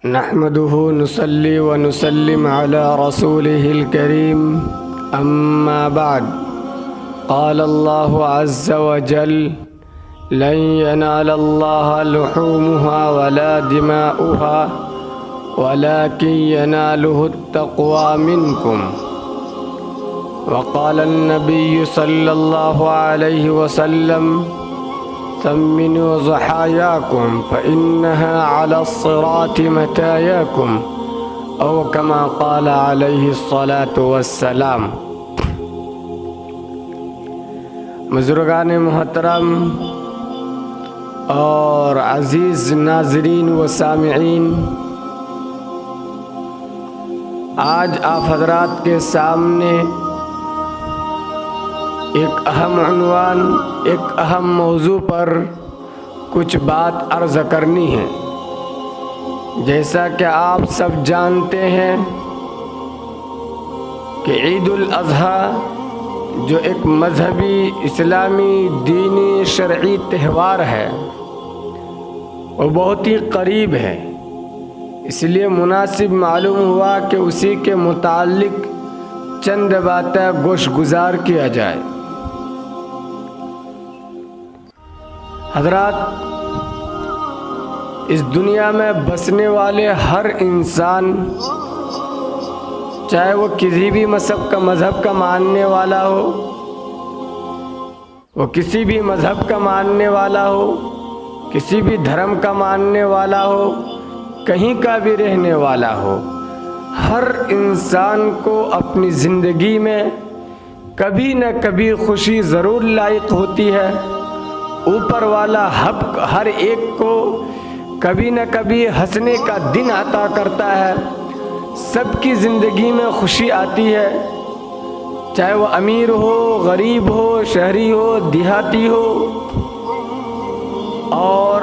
نحمده نصلي ونسلم على رسوله الكريم أما بعد قال الله عز وجل لن ينال الله لحومها ولا دماؤها ولكن يناله التقوى منكم وقال النبي صلى الله عليه وسلم ثمنوا ضحاياكم فإنها على الصراط متاياكم أو كما قال عليه الصلاة والسلام۔ بزرگان محترم اور عزیز ناظرین و سامعین، آج آپ حضرات کے سامنے ایک اہم عنوان، ایک اہم موضوع پر کچھ بات عرض کرنی ہے۔ جیسا کہ آپ سب جانتے ہیں کہ عید الاضحیٰ جو ایک مذہبی اسلامی دینی شرعی تہوار ہے وہ بہت ہی قریب ہے، اس لیے مناسب معلوم ہوا کہ اسی کے متعلق چند باتیں گوش گزار کیا جائے۔ حضرات، اس دنیا میں بسنے والے ہر انسان، چاہے وہ کسی بھی مذہب کا ماننے والا ہو، وہ کسی بھی مذہب کا ماننے والا ہو، کسی بھی دھرم کا ماننے والا ہو، کہیں کا بھی رہنے والا ہو، ہر انسان کو اپنی زندگی میں کبھی نہ کبھی خوشی ضرور لائق ہوتی ہے۔ اوپر والا حق ہر ایک کو کبھی نہ کبھی ہنسنے کا دن عطا کرتا ہے۔ سب کی زندگی میں خوشی آتی ہے، چاہے وہ امیر ہو، غریب ہو، شہری ہو، دیہاتی ہو، اور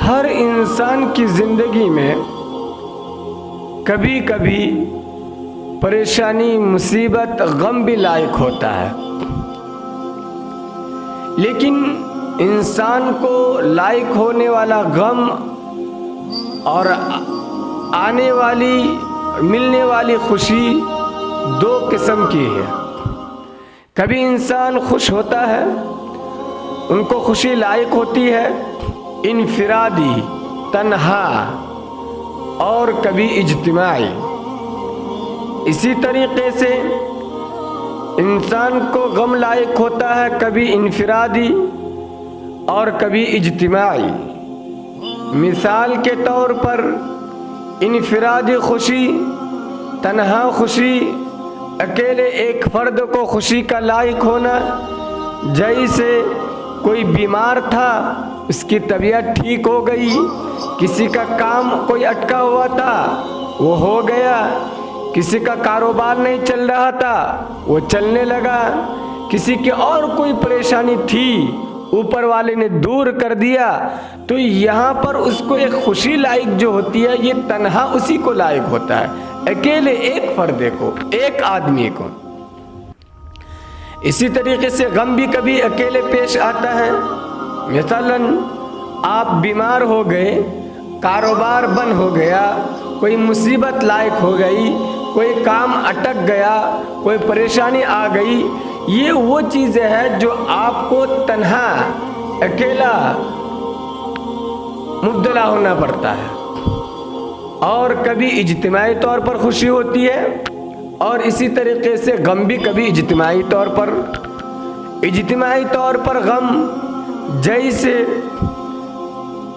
ہر انسان کی زندگی میں کبھی کبھی پریشانی، مصیبت، غم بھی لائق ہوتا ہے، لیکن انسان کو لائق ہونے والا غم اور آنے والی، ملنے والی خوشی دو قسم کی ہے۔ کبھی انسان خوش ہوتا ہے، ان کو خوشی لائق ہوتی ہے انفرادی، تنہا، اور کبھی اجتماعی۔ اسی طریقے سے انسان کو غم لائق ہوتا ہے کبھی انفرادی اور کبھی اجتماعی۔ مثال کے طور پر انفرادی خوشی، تنہا خوشی، اکیلے ایک فرد کو خوشی کا لائق ہونا، جیسے کوئی بیمار تھا، اس کی طبیعت ٹھیک ہو گئی، کسی کا کام کوئی اٹکا ہوا تھا وہ ہو گیا، کسی کا کاروبار نہیں چل رہا تھا وہ چلنے لگا، کسی کی اور کوئی پریشانی تھی اوپر والے نے دور کر دیا، تو یہاں پر اس کو ایک خوشی لائق جو ہوتی ہے یہ تنہا اسی کو لائق ہوتا ہے، اکیلے ایک فرد کو، ایک آدمی کو۔ اسی طریقے سے غم بھی کبھی اکیلے پیش آتا ہے۔ مثلاً آپ بیمار ہو گئے، کاروبار بند ہو گیا، کوئی مصیبت لائق ہو گئی، کوئی کام اٹک گیا، کوئی پریشانی آ گئی، یہ وہ چیزیں ہیں جو آپ کو تنہا، اکیلا مبتلا ہونا پڑتا ہے۔ اور کبھی اجتماعی طور پر خوشی ہوتی ہے، اور اسی طریقے سے غم بھی کبھی اجتماعی طور پر۔ اجتماعی طور پر غم جیسے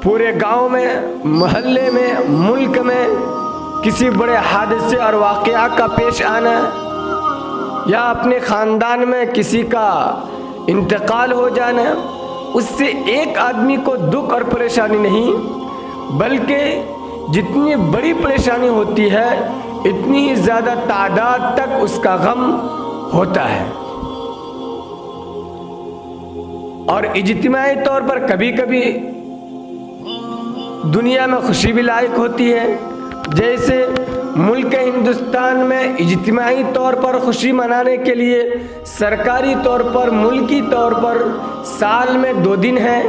پورے گاؤں میں، محلے میں، ملک میں کسی بڑے حادثے اور واقعہ کا پیش آنا، یا اپنے خاندان میں کسی کا انتقال ہو جانا، اس سے ایک آدمی کو دکھ اور پریشانی نہیں، بلکہ جتنی بڑی پریشانی ہوتی ہے اتنی ہی زیادہ تعداد تک اس کا غم ہوتا ہے۔ اور اجتماعی طور پر کبھی کبھی دنیا میں خوشی بھی لائق ہوتی ہے، جیسے ملک ہندوستان میں اجتماعی طور پر خوشی منانے کے لیے سرکاری طور پر، ملکی طور پر سال میں 2 دن ہے،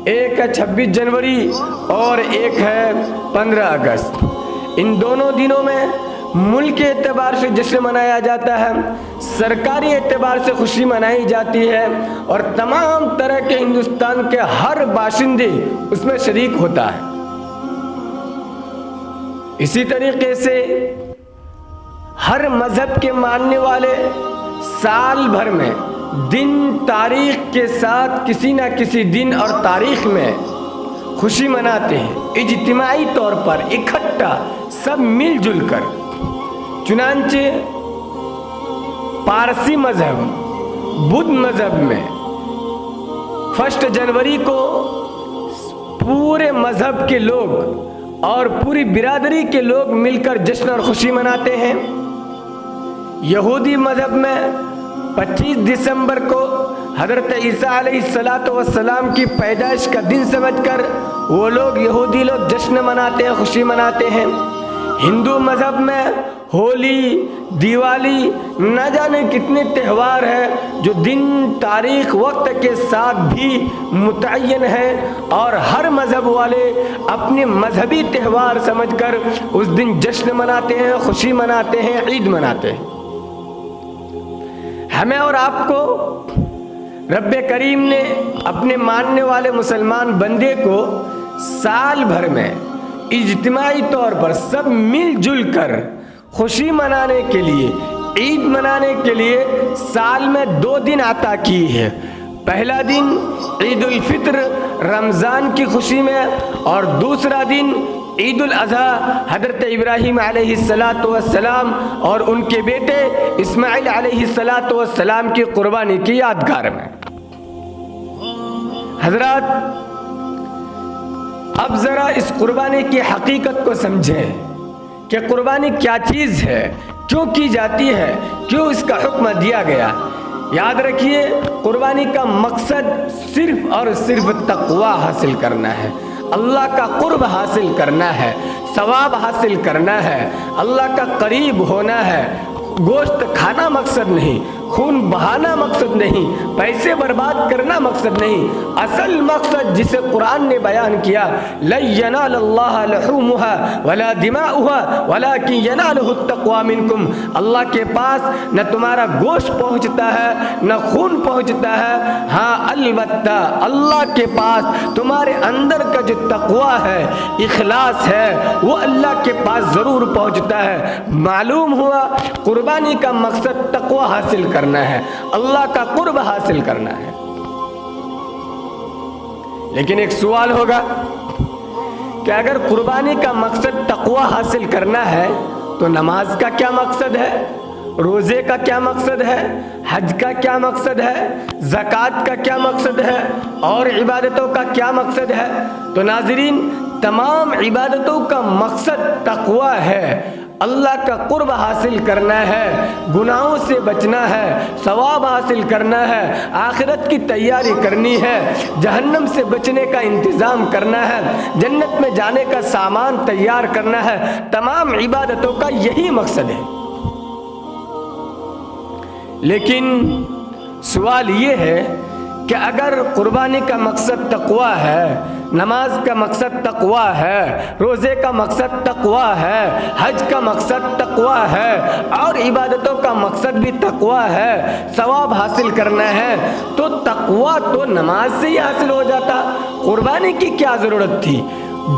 ایک ہے 26 جنوری اور ایک ہے 15 اگست۔ ان دونوں دنوں میں ملک کے اعتبار سے جشن منایا جاتا ہے، سرکاری اعتبار سے خوشی منائی جاتی ہے اور تمام طرح کے ہندوستان کے ہر باشندے اس میں شریک ہوتا ہے۔ اسی طریقے سے ہر مذہب کے ماننے والے سال بھر میں دن تاریخ کے ساتھ کسی نہ کسی دن اور تاریخ میں خوشی مناتے ہیں، اجتماعی طور پر اکٹھا سب مل جل کر۔ چنانچہ پارسی مذہب، بدھ مذہب میں 1 جنوری کو پورے مذہب کے لوگ اور پوری برادری کے لوگ مل کر جشن اور خوشی مناتے ہیں۔ یہودی مذہب میں 25 دسمبر کو حضرت عیسیٰ علیہ السلام کی پیدائش کا دن سمجھ کر وہ لوگ یہودی لوگ جشن مناتے ہیں، خوشی مناتے ہیں۔ ہندو مذہب میں ہولی، دیوالی، نہ جانے کتنے تہوار ہیں جو دن تاریخ وقت کے ساتھ بھی متعین ہیں اور ہر مذہب والے اپنے مذہبی تہوار سمجھ کر اس دن جشن مناتے ہیں، خوشی مناتے ہیں، عید مناتے ہیں۔ ہمیں اور آپ کو رب کریم نے اپنے ماننے والے مسلمان بندے کو سال بھر میں اجتماعی طور پر سب مل جل کر خوشی منانے کے لیے، عید منانے کے لیے سال میں 2 دن عطا کی ہے۔ پہلا دن عید الفطر رمضان کی خوشی میں اور دوسرا دن عید الاضحیٰ حضرت ابراہیم علیہ السلام اور ان کے بیٹے اسماعیل علیہ السلام کی قربانی کی یادگار میں۔ حضرات، اب ذرا اس قربانی کی حقیقت کو سمجھیں کہ قربانی کیا چیز ہے، کیوں کی جاتی ہے، کیوں اس کا حکم دیا گیا۔ یاد رکھیے، قربانی کا مقصد صرف اور صرف تقوی حاصل کرنا ہے، اللہ کا قرب حاصل کرنا ہے، ثواب حاصل کرنا ہے، اللہ کا قریب ہونا ہے۔ گوشت کھانا مقصد نہیں، خون بہانا مقصد نہیں، پیسے برباد کرنا مقصد نہیں۔ اصل مقصد جسے قرآن نے بیان کیا، لَن يَنَالَ اللَّهَ لُحُومُهَا وَلَا دِمَاؤُهَا وَلَكِن يَنَالُهُ التَّقْوَىٰ مِنكُمْ۔ اللہ کے پاس نہ تمہارا گوشت پہنچتا ہے نہ خون پہنچتا ہے، ہاں البتہ اللہ کے پاس تمہارے اندر کا جو تقویٰ ہے، اخلاص ہے، وہ اللہ کے پاس ضرور پہنچتا ہے۔ معلوم ہوا قربانی کا مقصد تقویٰ حاصل کرنا ہے، اللہ کا قرب حاصل کرنا ہے۔ لیکن ایک سوال ہوگا کہ اگر قربانی کا مقصد تقویٰ حاصل کرنا ہے تو نماز کا کیا مقصد ہے، روزے کا کیا مقصد ہے، حج کا کیا مقصد ہے، زکوٰۃ کا کیا مقصد ہے اور عبادتوں کا کیا مقصد ہے؟ تو ناظرین، تمام عبادتوں کا مقصد تقویٰ ہے، اللہ کا قرب حاصل کرنا ہے، گناہوں سے بچنا ہے، ثواب حاصل کرنا ہے، آخرت کی تیاری کرنی ہے، جہنم سے بچنے کا انتظام کرنا ہے، جنت میں جانے کا سامان تیار کرنا ہے۔ تمام عبادتوں کا یہی مقصد ہے۔ لیکن سوال یہ ہے کہ اگر قربانی کا مقصد تقویٰ ہے، نماز کا مقصد تقویٰ ہے، روزے کا مقصد تقویٰ ہے، حج کا مقصد تقویٰ ہے اور عبادتوں کا مقصد بھی تقویٰ ہے، ثواب حاصل کرنا ہے، تو تقویٰ تو نماز سے ہی حاصل ہو جاتا۔ قربانی کی کیا ضرورت تھی؟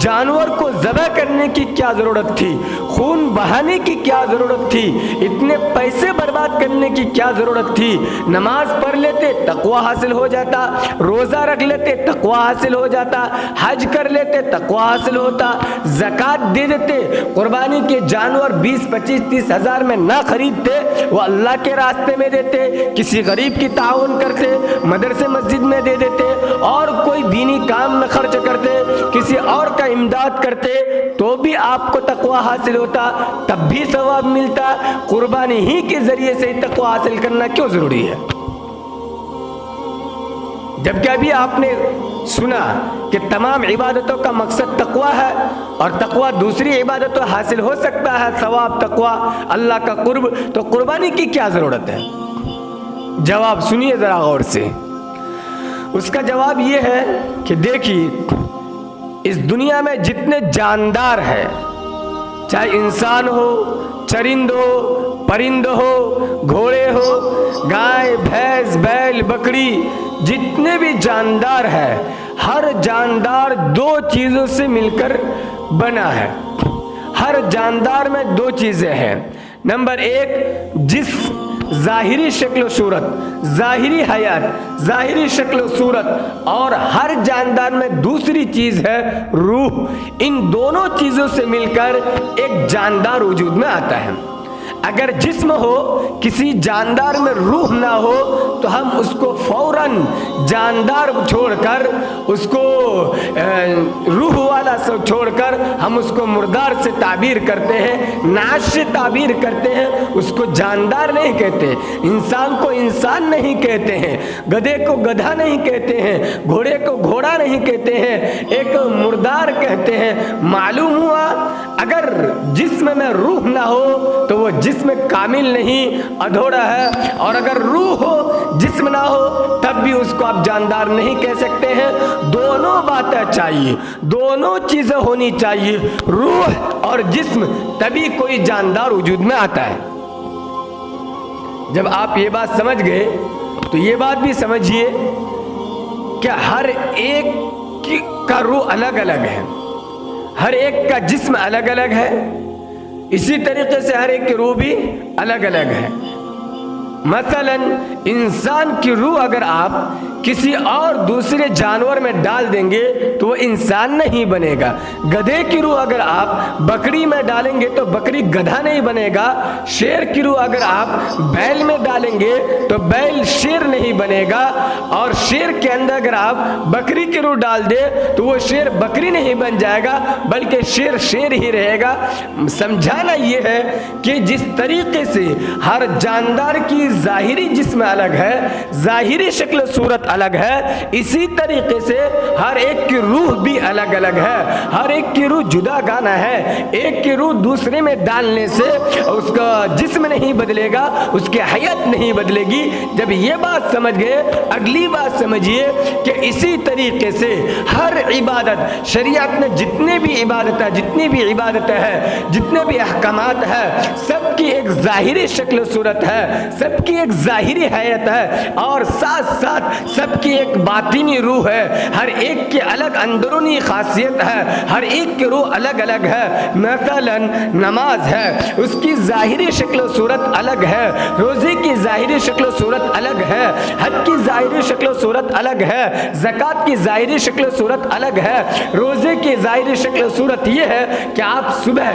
جانور کو ذبح کرنے کی کیا ضرورت تھی؟ خون بہانے کی کیا ضرورت تھی؟ اتنے پیسے برباد کرنے کی کیا ضرورت تھی؟ نماز پڑھ لیتے تقویٰ حاصل ہو جاتا، روزہ رکھ لیتے تقویٰ حاصل ہو جاتا، حج کر لیتے تقویٰ حاصل ہوتا، زکوٰۃ دے دیتے، قربانی کے جانور 20، 25، 30 ہزار میں نہ خریدتے، وہ اللہ کے راستے میں دیتے، کسی غریب کی تعاون کرتے، مدرسے مسجد میں دے دیتے اور کوئی دینی کام میں خرچ کرتے، کسی اور کا امداد کرتے، تو بھی آپ کو تقویٰ حاصل ہوتا، تب بھی ثواب ملتا۔ قربانی ہی کے ذریعے سے تقویٰ حاصل کرنا کیوں ضروری ہے؟ جبکہ ابھی آپ نے سنا کہ تمام عبادتوں کا مقصد تقویٰ ہے اور تقویٰ دوسری عبادتوں حاصل ہو سکتا ہے، ثواب، تقویٰ، اللہ کا قرب، تو قربانی کی کیا ضرورت ہے؟ جواب سنیے ذرا غور سے۔ اس کا جواب یہ ہے کہ دیکھیے اس دنیا میں جتنے جاندار ہیں، چاہے انسان ہو، چرند ہو، پرند ہو، گھوڑے ہو، گائے، بھینس، بیل، بکری، جتنے بھی جاندار ہیں، ہر جاندار دو چیزوں سے مل کر بنا ہے۔ ہر جاندار میں دو چیزیں ہیں۔ نمبر ایک، جسم، ظاہری شکل و صورت، ظاہری حیات، ظاہری شکل و صورت، اور ہر جاندار میں دوسری چیز ہے روح۔ ان دونوں چیزوں سے مل کر ایک جاندار وجود میں آتا ہے۔ اگر جسم ہو، کسی جاندار میں روح نہ ہو تو ہم اس کو فوراً جاندار چھوڑ کر، اس کو روح والا چھوڑ کر ہم اس کو مردار سے تعبیر کرتے ہیں، نعش سے تعبیر کرتے ہیں، اس کو جاندار نہیں کہتے، انسان کو انسان نہیں کہتے ہیں، گدھے کو گدھا نہیں کہتے ہیں، گھوڑے کو گھوڑا نہیں کہتے ہیں، ایک مردار کہتے ہیں۔ معلوم ہوا اگر جسم میں روح نہ ہو تو وہ جسم کامل نہیں، ادھورا ہے، اور اگر روح ہو جسم نہ ہو تب بھی اس کو آپ جاندار نہیں کہہ سکتے ہیں۔ دونوں باتیں چاہیے، دونوں چیزیں ہونی چاہیے، روح اور جسم، تبھی کوئی جاندار وجود میں آتا ہے۔ جب آپ یہ بات سمجھ گئے تو یہ بات بھی سمجھیے کہ ہر ایک کا روح الگ الگ ہے، ہر ایک کا جسم الگ الگ ہے، اسی طریقے سے ہر ایک کی روح بھی الگ الگ ہے۔ مثلا انسان کی روح اگر آپ کسی اور دوسرے جانور میں ڈال دیں گے تو وہ انسان نہیں بنے گا۔ گدھے کی روح اگر آپ بکری میں ڈالیں گے تو بکری گدھا نہیں بنے گا۔ شیر کی روح اگر آپ بیل میں ڈالیں گے تو بیل شیر نہیں بنے گا، اور شیر کے اندر اگر آپ بکری کی روح ڈال دے تو وہ شیر بکری نہیں بن جائے گا، بلکہ شیر شیر ہی رہے گا۔ سمجھانا یہ ہے کہ جس طریقے سے ہر جاندار کی ظاہری جسم الگ ہے، ظاہری شکل صورت الگ ہے، اسی طریقے سے ہر ایک کی روح بھی الگ الگ ہے، ہر ایک کی روح جدا گانا ہے۔ ایک کی روح دوسرے میں ڈالنے سے اس کا جسم نہیں بدلے گا، اس کی حیات نہیں بدلے گی۔ جب یہ بات سمجھ گئے، اگلی بات سمجھیے کہ اسی طریقے سے ہر عبادت، شریعت میں جتنے بھی عبادتیں ہیں، جتنے بھی احکامات ہیں، سب کی ایک ظاہری شکل صورت ہے، سب کی ایک ظاہری حیات ہے، اور ساتھ ساتھ سب کی ایک باطنی روح ہے۔ ہر ایک کی الگ اندرونی خاصیت ہے، ہر ایک کی روح الگ الگ ہے۔ مثلا نماز ہے، اس کی ظاہری شکل و صورت الگ ہے، روزے کی ظاہری شکل و صورت الگ ہے، حج کی ظاہری شکل و صورت الگ ہے، زکوٰۃ کی ظاہری شکل و صورت الگ ہے۔ روزے کی ظاہری شکل و صورت یہ ہے کہ آپ صبح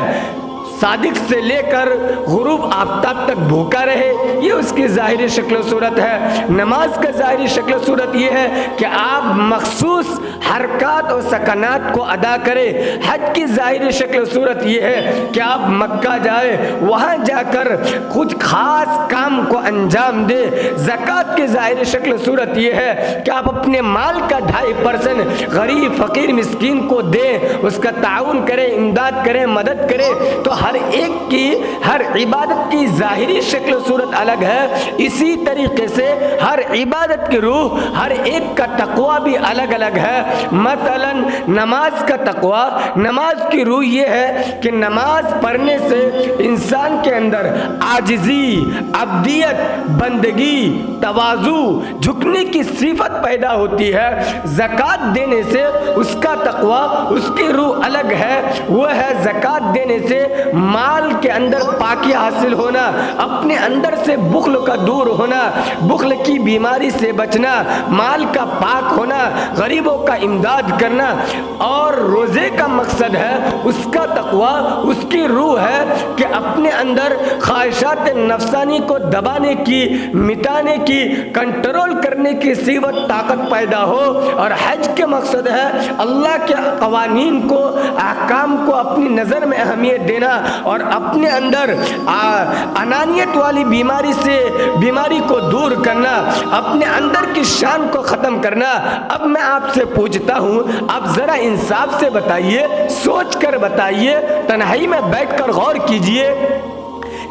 صادق سے لے کر غروب آفتاب تک بھوکا رہے، یہ اس کی ظاہری شکل و صورت ہے۔ نماز کا ظاہری شکل و صورت یہ ہے کہ آپ مخصوص حرکات اور سکنات کو ادا کرے۔ حج کی ظاہری شکل و صورت یہ ہے کہ آپ مکہ جائے، وہاں جا کر کچھ خاص کام کو انجام دے۔ زکوٰۃ کی ظاہری شکل و صورت یہ ہے کہ آپ اپنے مال کا 2.5% غریب، فقیر، مسکین کو دیں، اس کا تعاون کریں، امداد کریں، مدد کریں۔ تو ہر ایک کی، ہر عبادت کی ظاہری شکل و صورت الگ ہے، اسی طریقے سے ہر عبادت کی روح، ہر ایک کا تقویٰ بھی الگ الگ ہے۔ مثلا نماز کا تقویٰ، نماز کی روح یہ ہے کہ نماز پڑھنے سے انسان کے اندر عاجزی، عبدیت، بندگی، تواضع، جھکنے کی صفت پیدا ہوتی ہے۔ زکوٰۃ دینے سے اس کا تقویٰ، اس کی روح الگ ہے، وہ ہے زکوٰۃ دینے سے مال کے اندر پاکی حاصل ہونا، اپنے اندر سے بخل کا دور ہونا، بخل کی بیماری سے بچنا، مال کا پاک ہونا، غریبوں کا امداد کرنا۔ اور روزے کا مقصد ہے، اس کا تقویٰ، اس کی روح ہے کہ اپنے اندر خواہشات نفسانی کو دبانے کی، مٹانے کی، کنٹرول کرنے کی صفت، طاقت پیدا ہو۔ اور حج کے مقصد ہے اللہ کے قوانین کو، احکام کو اپنی نظر میں اہمیت دینا، اور اپنے اندر انانیت والی بیماری کو دور کرنا، اپنے اندر کی شان کو ختم کرنا۔ اب میں آپ سے پوچھتا ہوں، آپ ذرا انصاف سے بتائیے، سوچ کر بتائیے، تنہائی میں بیٹھ کر غور کیجئے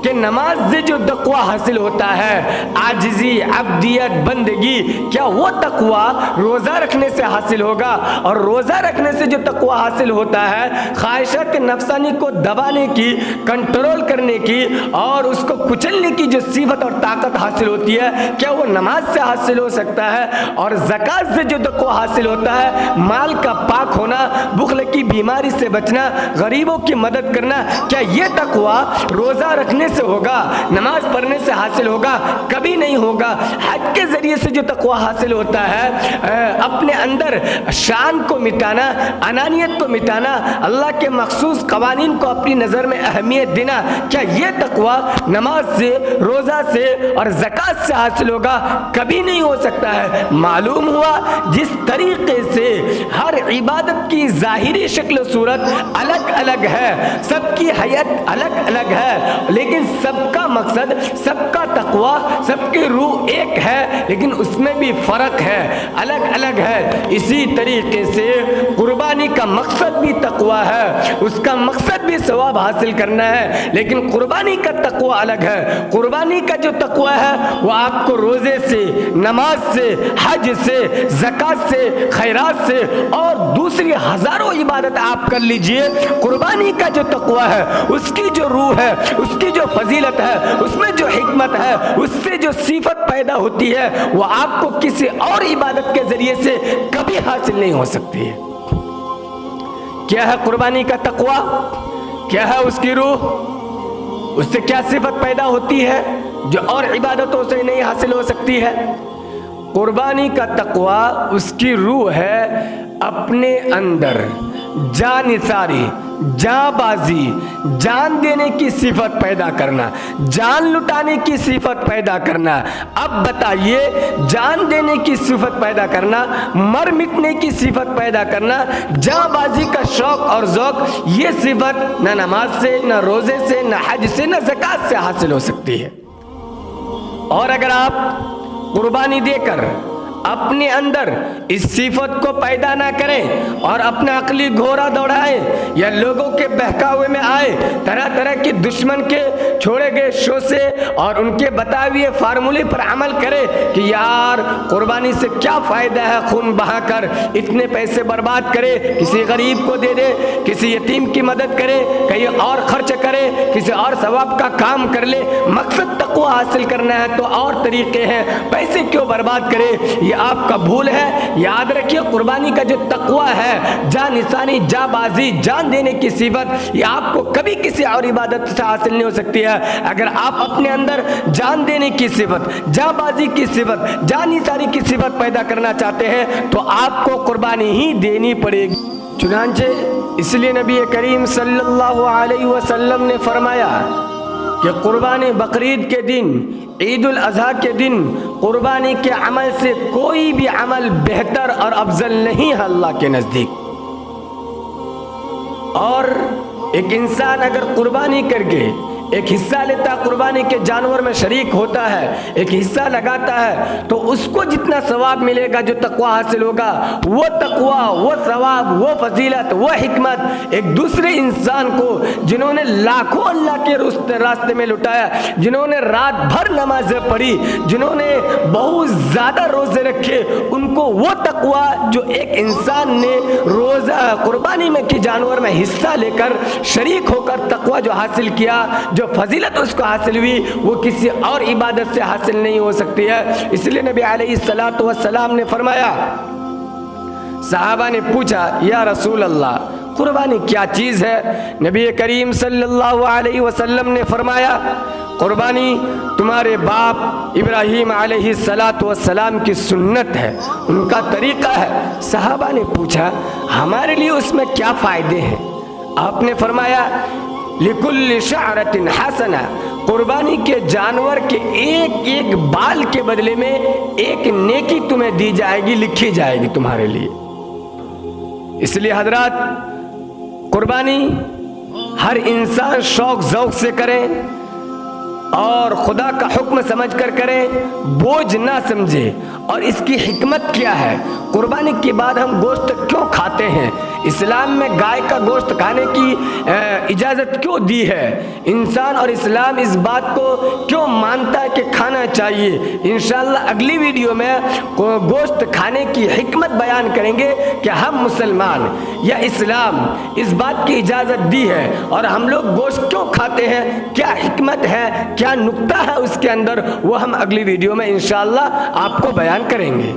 کہ نماز سے جو تقوی حاصل ہوتا ہے، عاجزی، عبدیت، بندگی، کیا وہ تقوی روزہ رکھنے سے حاصل ہوگا؟ اور روزہ رکھنے سے جو تقوی حاصل ہوتا ہے، خواہشات نفسانی کو دبانے کی، کنٹرول کرنے کی اور اس کو کچلنے کی جو صفت اور طاقت حاصل ہوتی ہے، کیا وہ نماز سے حاصل ہو سکتا ہے؟ اور زکوٰۃ سے جو تقوی حاصل ہوتا ہے، مال کا پاک ہونا، بخل کی بیماری سے بچنا، غریبوں کی مدد کرنا، کیا یہ تقوی روزہ رکھنے سے ہوگا، نماز پڑھنے سے حاصل ہوگا؟ کبھی نہیں ہوگا۔ حج کے ذریعے سے جو تقوی حاصل ہوتا ہے، اپنے اندر شان کو مٹانا، انانیت کو مٹانا، اللہ کے مخصوص قوانین کو اپنی نظر میں اہمیت دینا، کیا یہ تقوی نماز سے، روزہ سے اور زکوٰۃ سے حاصل ہوگا؟ کبھی نہیں ہو سکتا ہے۔ معلوم ہوا جس طریقے سے ہر عبادت کی ظاہری شکل و صورت الگ الگ ہے، سب کی حیت الگ الگ ہے، لیکن سب کا مقصد، سب کا تقوی، سب کی روح ایک ہے، لیکن اس میں بھی فرق ہے، الگ الگ ہے۔ اسی طریقے سے قربانی کا مقصد بھی تقوی ہے، اس کا مقصد بھی ثواب حاصل کرنا ہے، لیکن قربانی کا تقوی الگ ہے۔ قربانی کا جو تقوی ہے وہ آپ کو روزے سے، نماز سے، حج سے، زکوٰۃ سے، خیرات سے اور دوسری ہزاروں عبادت آپ کر لیجئے، قربانی کا جو تقوی ہے، اس کی جو روح ہے، اس کی جو فضیلت ہے، اس میں جو حکمت ہے، اس سے جو صفت پیدا ہوتی ہے، وہ آپ کو کسی اور عبادت کے ذریعے سے کبھی حاصل نہیں ہو سکتی ہے۔ کیا ہے قربانی کا تقوی؟ کیا ہے اس کی روح؟ اس سے کیا صفت پیدا ہوتی ہے جو اور عبادتوں سے نہیں حاصل ہو سکتی ہے؟ قربانی کا تقوی، اس کی روح ہے اپنے اندر جان نثاری، جان بازی، جان دینے کی صفت پیدا کرنا، جان لٹانے کی صفت پیدا کرنا۔ اب بتائیے، جان دینے کی صفت پیدا کرنا، مر مٹنے کی صفت پیدا کرنا، جان بازی کا شوق اور ذوق، یہ صفت نہ نماز سے، نہ روزے سے، نہ حج سے، نہ زکوٰۃ سے حاصل ہو سکتی ہے۔ اور اگر آپ قربانی دے کر اپنے اندر اس صفت کو پیدا نہ کریں اور اپنا عقلی گھوڑا دوڑائیں یا لوگوں کے بہکاوے میں آئے، طرح طرح کے دشمن کے چھوڑے گئے شو سے اور ان کے بتائے ہوئے فارمولے پر عمل کرے کہ یار قربانی سے کیا فائدہ ہے، خون بہا کر اتنے پیسے برباد کرے، کسی غریب کو دے دے، کسی یتیم کی مدد کرے، کہیں اور خرچ کرے، کسی اور ثواب کا کام کر لے، مقصد تقوی حاصل کرنا ہے تو اور طریقے ہیں، پیسے کیوں برباد کرے؟ یہ آپ کا بھول ہے۔ یاد رکھیے، قربانی کا جو تقوی ہے، جان نثاری، جان بازی، جان دینے کی صفت، یہ آپ کو کبھی کسی اور عبادت سے حاصل نہیں ہو سکتی ہے۔ اگر آپ اپنے اندر جان دینے کی صفت، جان بازی کی صفت، جان نثاری کی صفت پیدا کرنا چاہتے ہیں تو آپ کو قربانی ہی دینی پڑے گی۔ چنانچہ اس لیے نبی کریم صلی اللہ علیہ وسلم نے فرمایا کہ قربانی بقرعید کے دن، عید الاضحیٰ کے دن قربانی کے عمل سے کوئی بھی عمل بہتر اور افضل نہیں ہے اللہ کے نزدیک۔ اور ایک انسان اگر قربانی کر کے ایک حصہ لیتا، قربانی کے جانور میں شریک ہوتا ہے، ایک حصہ لگاتا ہے، تو اس کو جتنا ثواب ملے گا، جو تقوی حاصل ہوگا، وہ تقوی، وہ ثواب، وہ فضیلت، وہ حکمت ایک دوسرے انسان کو، جنہوں نے لاکھوں اللہ کے راستے میں لٹایا، جنہوں نے رات بھر نمازیں پڑھی، جنہوں نے بہت زیادہ روزے رکھے، ان کو وہ تقوی جو ایک انسان نے روزہ قربانی میں کی جانور میں حصہ لے کر شریک ہو کر تقوی جو حاصل کیا، جو فضیلت اس کو حاصل ہوئی، وہ کسی اور عبادت سے حاصل نہیں ہو سکتی ہے۔ اس لیے نبی علیہ السلام نے فرمایا، صحابہ نے پوچھا یا رسول اللہ قربانی کیا چیز ہے؟ نبی کریم صلی اللہ علیہ وسلم نے فرمایا، قربانی تمہارے باپ ابراہیم علیہ السلام کی سنت ہے، ان کا طریقہ ہے۔ صحابہ نے پوچھا ہمارے لیے اس میں کیا فائدے ہیں؟ آپ نے فرمایا لِكُلِّ شَعْرَةٍ حَسَنَةٍ، قربانی کے جانور کے ایک ایک بال کے بدلے میں ایک نیکی تمہیں دی جائے گی، لکھی جائے گی تمہارے لیے۔ اس لیے حضرات، قربانی ہر انسان شوق ذوق سے کریں اور خدا کا حکم سمجھ کر کریں، بوجھ نہ سمجھے۔ اور اس کی حکمت کیا ہے؟ قربانی کے بعد ہم گوشت کیوں کھاتے ہیں؟ اسلام میں گائے کا گوشت کھانے کی اجازت کیوں دی ہے؟ انسان اور اسلام اس بات کو کیوں مانتا ہے کہ کھانا چاہیے؟ انشاءاللہ اگلی ویڈیو میں گوشت کھانے کی حکمت بیان کریں گے کہ ہم مسلمان یا اسلام اس بات کی اجازت دی ہے اور ہم لوگ گوشت کیوں کھاتے ہیں، کیا حکمت ہے، کیا نکتہ ہے اس کے اندر، وہ ہم اگلی ویڈیو میں انشاءاللہ آپ کو بیان کریں گے۔